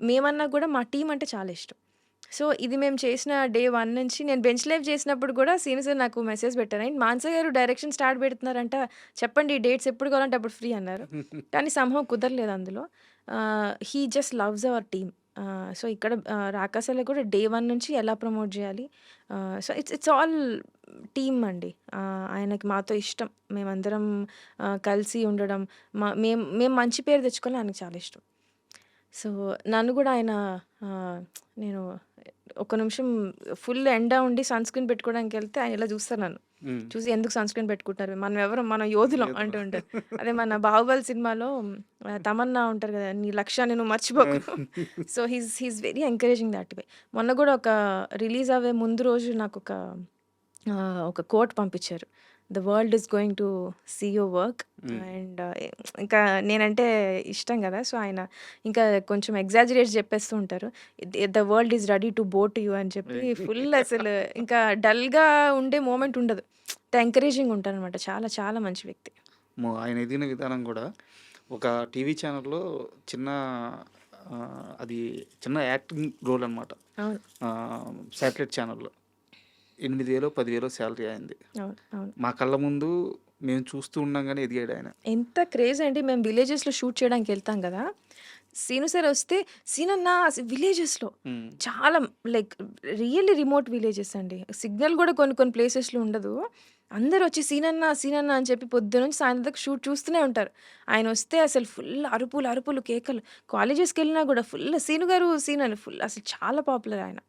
మేమన్నా గూడా మా టీమ్ అంటే చాలా ఇష్టం. సో, ఇది మేము చేసిన డే 1 నుంచి నేను బెంచ్ లైఫ్ చేసినప్పుడు గూడా సీను సార్ నాకు మెసేజ్ పెట్టారు. "ఏంటి మానస గారు డైరెక్షన్ స్టార్ట్ పెడుతున్నారంట. చెప్పండి డేట్స్ ఎప్పుడు కావాలంటే అప్పుడు ఫ్రీ" అన్నారు. కానీ సమ్‌హౌ కుదరలేదు అందులో. He just loves our team. So, ఇక్కడ 'రాకాస'లో కూడా డే 1 నుంచి ఎలా ప్రమోట్ జేయాలి. So, it's it's all team అండి. ఆయనకి మాతో ఇష్టం. మేమందరం కలిసి ఉండడం. మేము మేము మంచి పేరు తెచ్చుకోవాలని ఆయనకి చాలా ఇష్టం. సో, నన్ను గూడా ఆయన ఆహ్, నేను ఒక నిమిషం ఫుల్ ఎండ ఉండి సన్ స్క్రీన్ పెట్టుకోవడానికెళ్తే ఆయన ఇలా చూస్తారు నన్ను. హ్మ్. చూసి ఎందుకు సన్ స్క్రీన్ పెట్టుకుంటున్నారు? మనం ఎవరం? మనం యోధులం ఏదో అంటూ ఉంటారు. అదే మన 'బాహుబలి' సినిమాలో తమన్నా ఉంటారు గదా! నీ లక్ష్యాన్ని నువ్వు మర్చిపోకు. So, he's very encouraging that way. మొన్న గూడా ఒక రిలీజ్ అవ్వే ముందు రోజు నాకొక ఒక కోట్ పంపించారు. The world is going to see your work hmm. And ఇంకా నేనంటే ఇష్టం గదా! సో, ఆయన ఇంకా కొంచెం ఎగ్జాజరేట్ జెప్పేస్తూ ఉంటారు. The world is ready to బో టు యూ అని చెప్పి ఫుల్ అసలు ఇంకా డల్‌గా ఉండే మోమెంట్ ఉండదు. ఎంకరేజింగ్ ఉంటారనమాట. చాలా చాలా మంచి వ్యక్తి. ఆయన ఎదిగిన విధానం గూడా ఒక టీవీ ఛానెల్‌లో చిన్న అది చిన్న యాక్టింగ్ రోల్ అనమాట. అవును. శాటిలైట్ ఛానెల్‌లో 8,000 10,000 సాలరీ ఆయనది. అవును. అవును. మా కళ్ళ ముందు మేము చూస్తూ ఉండంగానే ఎదిగాడాయన. ఎంత క్రేజ్ అండి. మేము విలేజెస్‌లో షూట్ చేయడానికెళ్తాం గదా! సీను సార్ ఒస్తే, "సీనన్న విలేజెస్‌లో హ్మ్. చాలా లైక్ రియల్లీ రిమోట్ విలేజెస్ అండి. సిగ్నల్ గూడా కొన్ని కొన్ని ప్లేసెస్‌లో ఉండదు. అందరొచ్చి సీనన్న, సీనన్న అని చెప్పి పొద్దున్నుంచి సాయంత్రం దాకా షూట్ చూస్తూనే ఉంటారు. ఆయనొస్తే అసలు ఫుల్ అరుపులు, అరుపులు, కేకలు. కాలేజెస్‌కెళ్ళినా గూడా ఫుల్ సీను గారు, సీను అని ఫుల్ అసలు చాలా పాపులర్ ఆయన.